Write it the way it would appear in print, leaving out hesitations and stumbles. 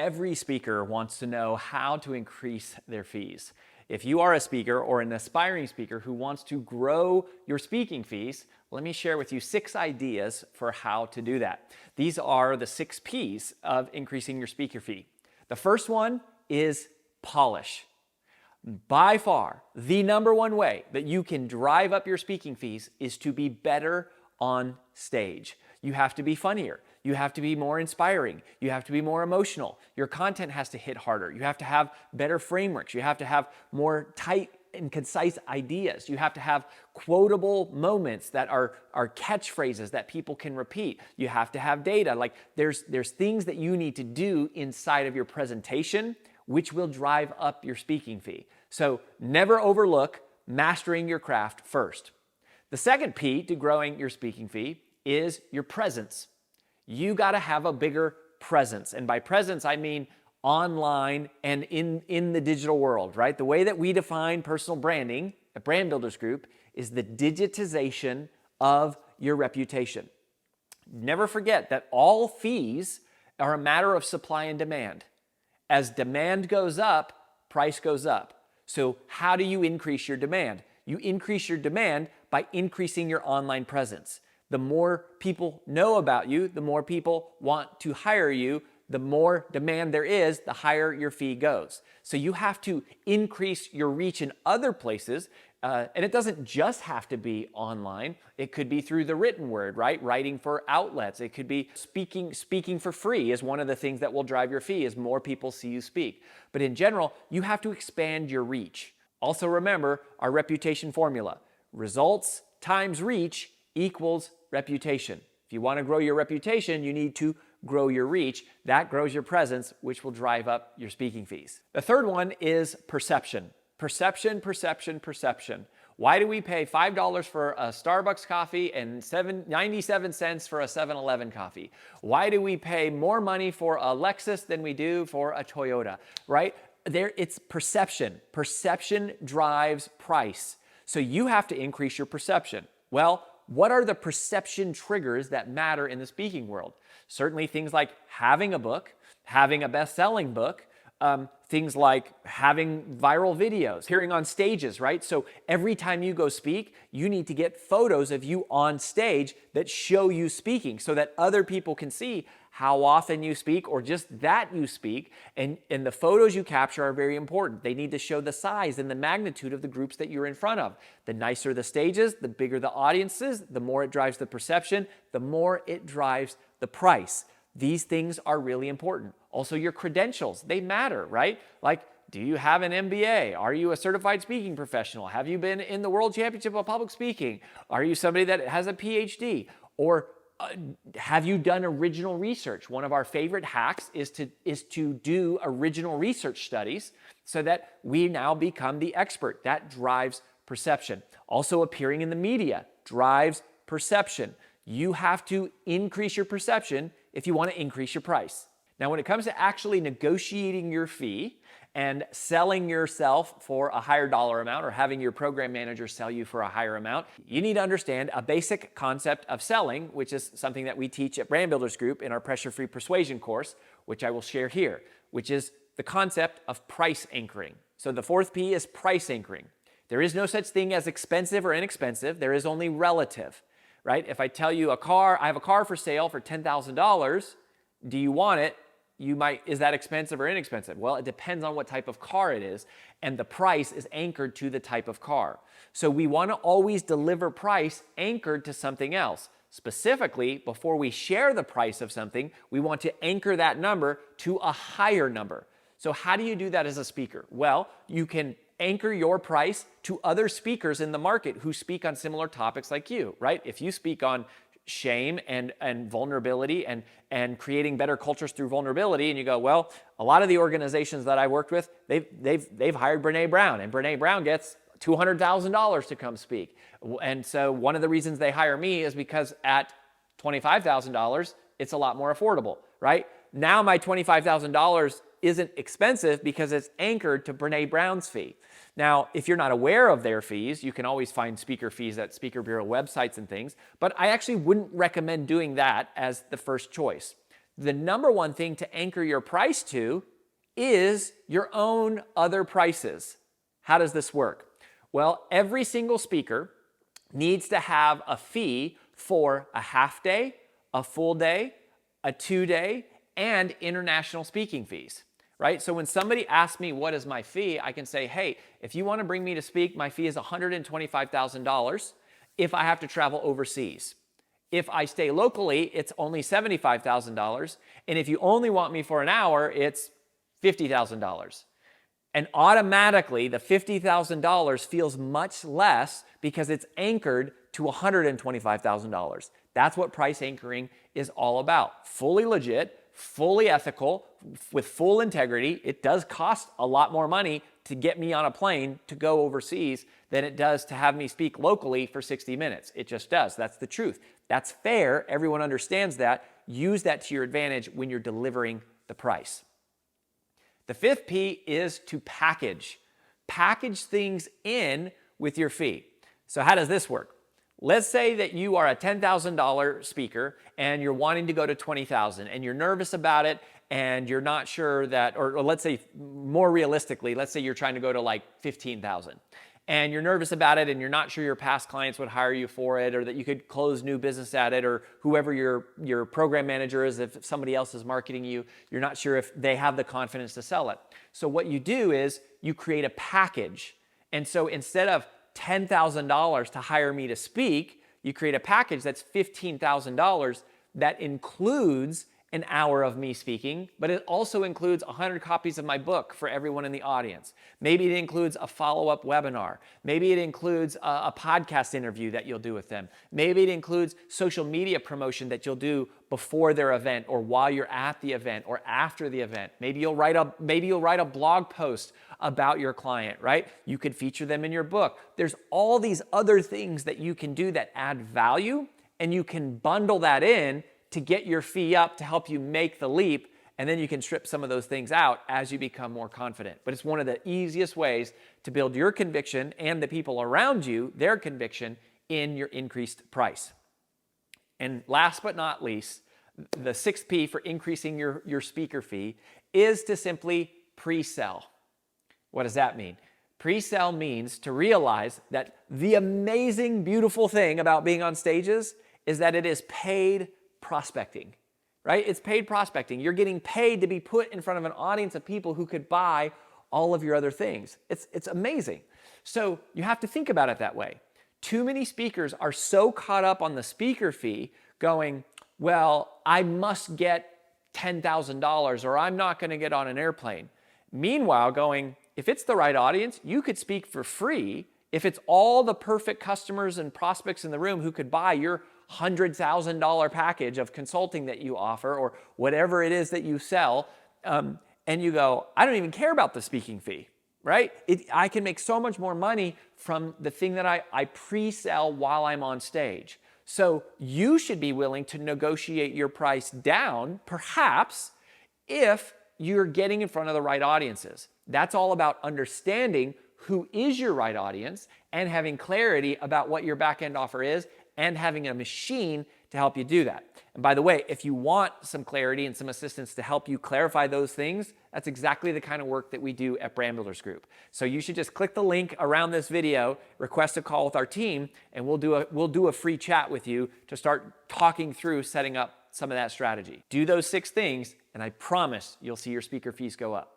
Every speaker wants to know how to increase their fees. If you are a speaker or an aspiring speaker who wants to grow your speaking fees, let me share with you 6 ideas for how to do that. These are the 6 P's of increasing your speaker fee. The first one is polish. By far, the number one way that you can drive up your speaking fees is to be better on stage. You have to be funnier. You have to be more inspiring. You have to be more emotional. Your content has to hit harder. You have to have better frameworks. You have to have more tight and concise ideas. You have to have quotable moments that are catchphrases that people can repeat. You have to have data. Like there's things that you need to do inside of your presentation which will drive up your speaking fee. So never overlook mastering your craft first. The second P to growing your speaking fee is your presence. You got to have a bigger presence. And by presence, I mean online and in the digital world, right? The way that we define personal branding at Brand Builders Group is the digitization of your reputation. Never forget that all fees are a matter of supply and demand. As demand goes up, price goes up. So how do you increase your demand? You increase your demand by increasing your online presence. The more people know about you, the more people want to hire you, the more demand there is, the higher your fee goes. So you have to increase your reach in other places, and it doesn't just have to be online. It could be through the written word, right? Writing for outlets. It could be speaking for free is one of the things that will drive your fee as more people see you speak. But in general, you have to expand your reach. Also remember our reputation formula. Results times reach equals reputation. If you want to grow your reputation, you need to grow your reach. That grows your presence, which will drive up your speaking fees. The third one is perception. Perception, perception, perception. Why do we pay $5 for a Starbucks coffee and 97 cents for a 7-Eleven coffee? Why do we pay more money for a Lexus than we do for a Toyota, right? It's perception. Perception drives price. So you have to increase your perception. Well, what are the perception triggers that matter in the speaking world? Certainly things like having a book, having a best-selling book, things like having viral videos, appearing on stages, right? So every time you go speak, you need to get photos of you on stage that show you speaking so that other people can see how often you speak or just that you speak. And the photos you capture are very important. They need to show the size and the magnitude of the groups that you're in front of. The nicer the stages, the bigger the audiences, the more it drives the perception, the more it drives the price. These things are really important. Also, your credentials, they matter, right? Like, do you have an MBA? Are you a certified speaking professional? Have you been in the World Championship of Public Speaking? Are you somebody that has a PhD? Or have you done original research? One of our favorite hacks is to do original research studies so that we now become the expert. That drives perception. Also, appearing in the media drives perception. You have to increase your perception if you want to increase your price. Now, when it comes to actually negotiating your fee and selling yourself for a higher dollar amount or having your program manager sell you for a higher amount, you need to understand a basic concept of selling, which is something that we teach at Brand Builders Group in our Pressure-Free Persuasion course, which I will share here, which is the concept of price anchoring. So the fourth P is price anchoring. There is no such thing as expensive or inexpensive. There is only relative, right? If I tell you I have a car for sale for $10,000, do you want it? Is that expensive or inexpensive? Well, it depends on what type of car it is, and the price is anchored to the type of car. So we want to always deliver price anchored to something else. Specifically, before we share the price of something, we want to anchor that number to a higher number. So how do you do that as a speaker? Well, you can anchor your price to other speakers in the market who speak on similar topics like you, right? If you speak on shame and vulnerability and creating better cultures through vulnerability, and you go, well, a lot of the organizations that I worked with, they've hired Brene Brown, and Brene Brown gets $200,000 to come speak. And so one of the reasons they hire me is because at $25,000, it's a lot more affordable, right? Now my $25,000 isn't expensive because it's anchored to Brene Brown's fee. Now, if you're not aware of their fees, you can always find speaker fees at Speaker Bureau websites and things, but I actually wouldn't recommend doing that as the first choice. The number one thing to anchor your price to is your own other prices. How does this work? Well, every single speaker needs to have a fee for a half day, a full day, a 2-day, and international speaking fees, right? So when somebody asks me what is my fee, I can say, hey, if you want to bring me to speak, my fee is $125,000 if I have to travel overseas. If I stay locally, it's only $75,000. And if you only want me for an hour, it's $50,000. And automatically, the $50,000 feels much less because it's anchored to $125,000. That's what price anchoring is all about. Fully legit, fully ethical, with full integrity. It does cost a lot more money to get me on a plane to go overseas than it does to have me speak locally for 60 minutes. It just does. That's the truth. That's fair. Everyone understands that. Use that to your advantage when you're delivering the price. The fifth P is to package. Package things in with your fee. So how does this work? Let's say that you are a $10,000 speaker and you're wanting to go to $20,000 and you're nervous about it and you're not sure that, or let's say more realistically, let's say you're trying to go to like $15,000 and you're nervous about it and you're not sure your past clients would hire you for it or that you could close new business at it or whoever your program manager is, if somebody else is marketing you, you're not sure if they have the confidence to sell it. So what you do is you create a package. And so instead of $10,000 to hire me to speak, you create a package that's $15,000 that includes an hour of me speaking, but it also includes 100 copies of my book for everyone in the audience. Maybe it includes a follow-up webinar. Maybe it includes a podcast interview that you'll do with them. Maybe it includes social media promotion that you'll do before their event or while you're at the event or after the event. Maybe you'll write a blog post about your client, right? You could feature them in your book. There's all these other things that you can do that add value, and you can bundle that in to get your fee up to help you make the leap, and then you can strip some of those things out as you become more confident. But it's one of the easiest ways to build your conviction and the people around you, their conviction in your increased price. And last but not least, the sixth P for increasing your speaker fee is to simply pre-sell. What does that mean? Pre-sell means to realize that the amazing, beautiful thing about being on stages is that it is paid prospecting, right? It's paid prospecting. You're getting paid to be put in front of an audience of people who could buy all of your other things. It's amazing. So you have to think about it that way. Too many speakers are so caught up on the speaker fee going, well, I must get $10,000 or I'm not going to get on an airplane. Meanwhile, going, if it's the right audience, you could speak for free. If it's all the perfect customers and prospects in the room who could buy your $100,000 package of consulting that you offer or whatever it is that you sell, and you go, I don't even care about the speaking fee, right? I can make so much more money from the thing that I pre-sell while I'm on stage. So you should be willing to negotiate your price down, perhaps, if you're getting in front of the right audiences. That's all about understanding who is your right audience and having clarity about what your back-end offer is and having a machine to help you do that. And by the way, if you want some clarity and some assistance to help you clarify those things, that's exactly the kind of work that we do at Brand Builders Group. So you should just click the link around this video, request a call with our team, and we'll do a free chat with you to start talking through setting up some of that strategy. Do those 6 things, and I promise you'll see your speaker fees go up.